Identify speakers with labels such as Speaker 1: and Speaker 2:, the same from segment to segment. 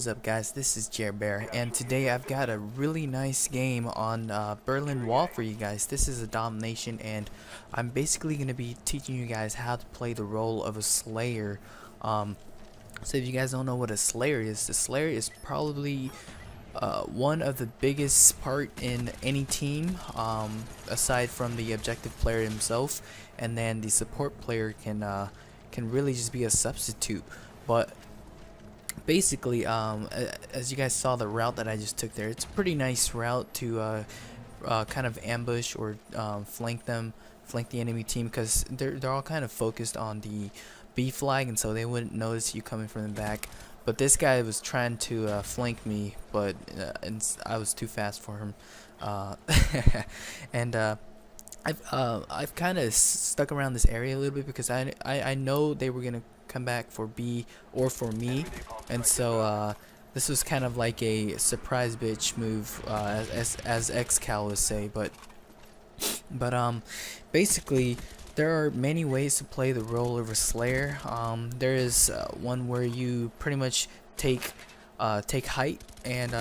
Speaker 1: What is up, guys? This is Jer Bear, and today I've got a really nice game on Berlin Wall for you guys. This is a domination, and I'm basically going to be teaching you guys how to play the role of a Slayer. So if you guys don't know what a Slayer is, the Slayer is probably one of the biggest part in any team, aside from the objective player himself, and then the support player can really just be a substitute. But basically, as you guys saw the route that I just took there, it's a pretty nice route to kind of ambush or flank the enemy team, because they're all kind of focused on the B flag, and so they wouldn't notice you coming from the back. But this guy was trying to flank me, but I was too fast for him, and I've kind of stuck around this area a little bit because I know they were gonna come back for B or for me, and so this was kind of like a surprise bitch move, as XCal would say. But basically, there are many ways to play the role of a Slayer. There is one where you pretty much take height and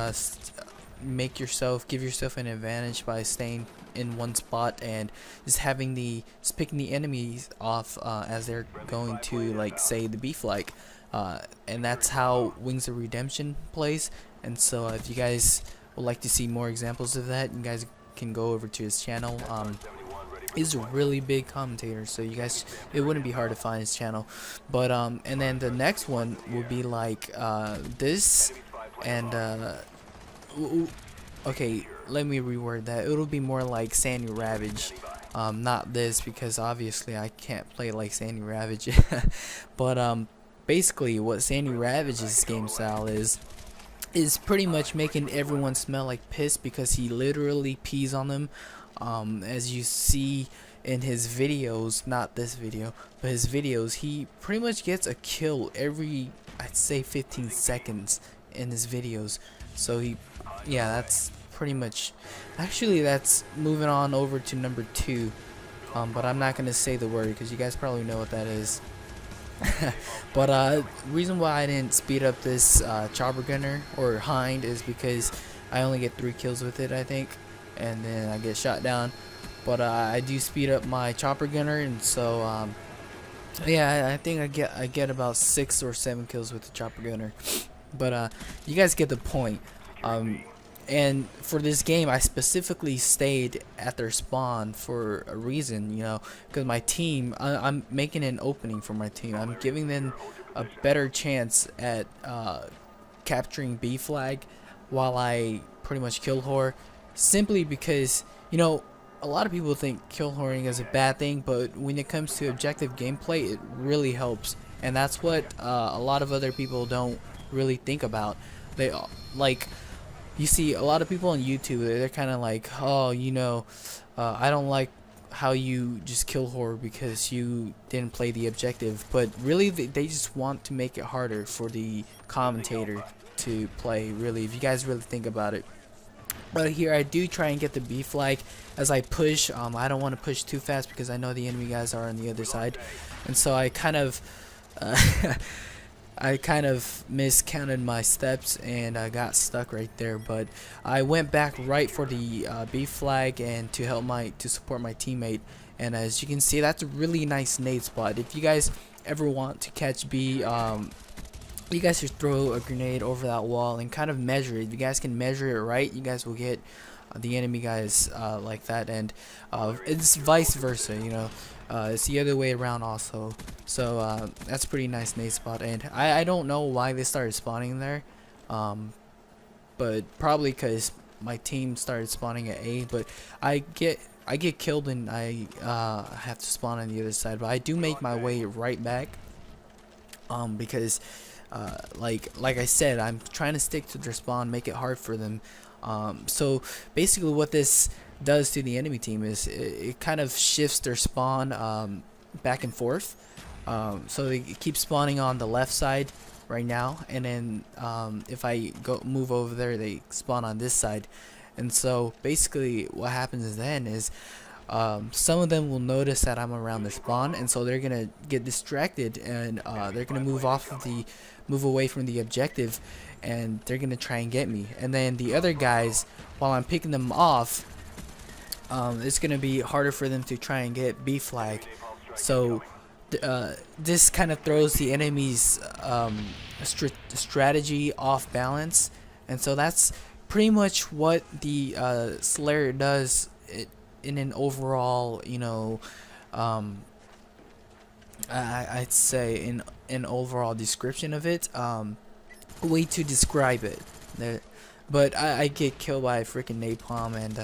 Speaker 1: give yourself an advantage by staying in one spot and just picking the enemies off as they're going to, like, say, the B flag, and that's how Wings of Redemption plays. And so if you guys would like to see more examples of that, you guys can go over to his channel. He's a really big commentator, so you guys, it wouldn't be hard to find his channel. But and then the next one will be like this, and okay, let me reword that. It'll be more like Sandy Ravage, not this, because obviously I can't play like Sandy Ravage. But basically what Sandy Ravage's game style is pretty much making everyone smell like piss, because he literally pees on them. As you see in his videos, not this video, but his videos, he pretty much gets a kill every, I'd say, 15 seconds in his videos. So yeah, that's pretty much, actually that's moving on over to number 2, but I'm not gonna say the word because you guys probably know what that is. But reason why I didn't speed up this Chopper Gunner or Hind is because I only get 3 kills with it, I think, and then I get shot down. But I do speed up my Chopper Gunner, and so yeah, I think I get about 6 or 7 kills with the Chopper Gunner. But you guys get the point. And for this game, I specifically stayed at their spawn for a reason, you know, because my team, I'm making an opening for my team. I'm giving them a better chance at capturing B flag while I pretty much kill whore, simply because, you know, a lot of people think kill whoring is a bad thing, but when it comes to objective gameplay, it really helps, and that's what a lot of other people don't really think about. They like, you see a lot of people on YouTube, they're kind of like, oh, you know, I don't like how you just kill whore because you didn't play the objective. But really, they just want to make it harder for the commentator to play, really, if you guys really think about it. But here I do try and get the B flag as I push. I don't want to push too fast because I know the enemy guys are on the other side, and so I kind of I kind of miscounted my steps and I got stuck right there. But I went back right for the B flag and to support my teammate. And as you can see, that's a really nice nade spot. If you guys ever want to catch B, you guys just throw a grenade over that wall and kind of measure it. If you guys can measure it right, you guys will get the enemy guys like that. And it's vice versa, you know. It's the other way around also. So that's a pretty nice nade spot. And I don't know why they started spawning there, but probably because my team started spawning at A. But I get killed and I have to spawn on the other side. But I do make my way right back, because like I said, I'm trying to stick to their spawn, make it hard for them. So basically what this does to the enemy team is it kind of shifts their spawn back and forth. So they keep spawning on the left side right now, and then if I move over there, they spawn on this side. And so basically what happens then is some of them will notice that I'm around their spawn, and so they're gonna get distracted, and they're gonna move away from the objective, and they're gonna try and get me. And then the other guys, while I'm picking them off, it's gonna be harder for them to try and get B flag. So this kind of throws the enemy's strategy off balance, and so that's pretty much what the Slayer does in an overall, you know, I'd say in an overall description of it, way to describe it. But I get killed by a freaking napalm, and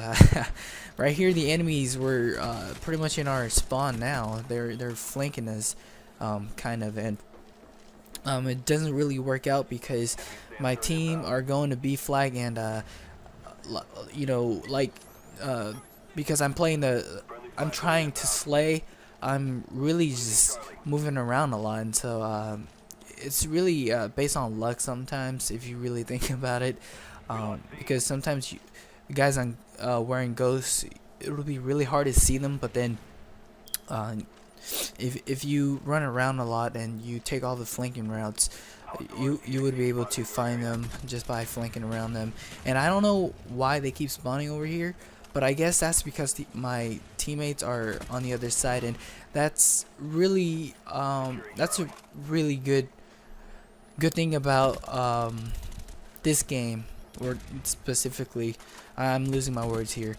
Speaker 1: right here the enemies were pretty much in our spawn now. They're flanking us, kind of, and it doesn't really work out because my team are going to B flag, and you know, like because I'm trying to slay. I'm really just moving around a lot, and so it's really based on luck sometimes, if you really think about it. Because sometimes the guys on wearing ghosts, it'll be really hard to see them, but then if you run around a lot and you take all the flanking routes, you would be able to find them just by flanking around them. And I don't know why they keep spawning over here, but I guess that's because my teammates are on the other side, and that's really that's a really good thing about this game, or specifically, I'm losing my words here,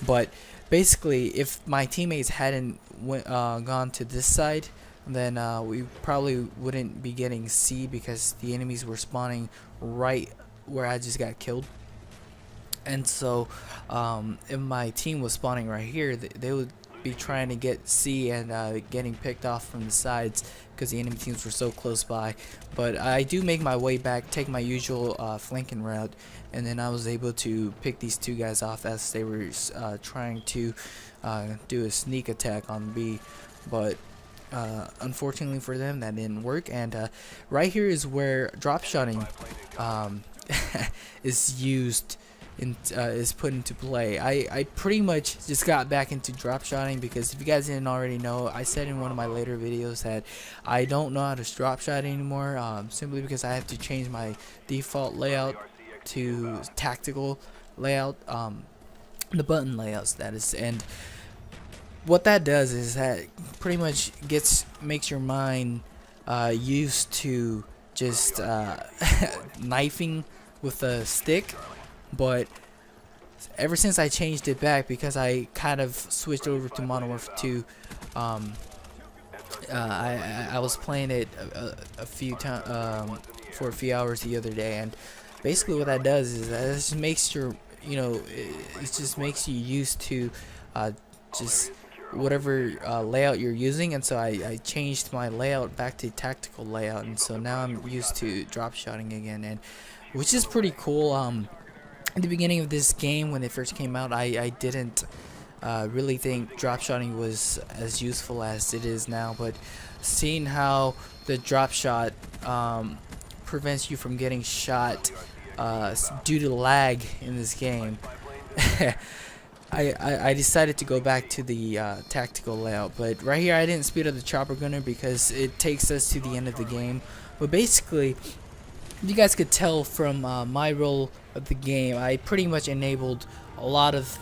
Speaker 1: but basically, if my teammates hadn't gone to this side, then we probably wouldn't be getting C, because the enemies were spawning right where I just got killed. And so if my team was spawning right here, they would be trying to get C and getting picked off from the sides because the enemy teams were so close by. But I do make my way back, take my usual flanking route, and then I was able to pick these two guys off as they were trying to do a sneak attack on B. But unfortunately for them, that didn't work. And right here is where drop shotting is used. Is put into play. I pretty much just got back into drop shotting because, if you guys didn't already know, I said in one of my later videos that I don't know how to drop shot anymore, simply because I have to change my default layout to tactical layout, the button layouts, that is. And what that does is that pretty much makes your mind used to just knifing with a stick. But ever since I changed it back, because I kind of switched over to Modern Warfare 2, I was playing it a few times for a few hours the other day, and basically what that does is that it just makes your, you know, it just makes you used to just whatever layout you're using. And so I changed my layout back to tactical layout, and so now I'm used to drop shotting again, and which is pretty cool. At the beginning of this game, when it first came out, I didn't really think drop shotting was as useful as it is now, but seeing how the drop shot prevents you from getting shot due to lag in this game, I decided to go back to the tactical layout. But right here I didn't speed up the chopper gunner because it takes us to the end of the game. But basically, you guys could tell from my role of the game, I pretty much enabled a lot of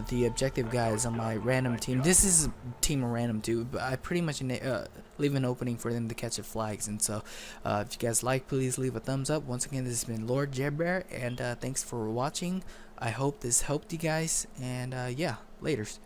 Speaker 1: the objective guys on my random team. This is a team of random too, but I pretty much leave an opening for them to catch the flags. And so if you guys like, please leave a thumbs up. Once again, this has been Lord Jedbear, and thanks for watching. I hope this helped you guys, and yeah, laters.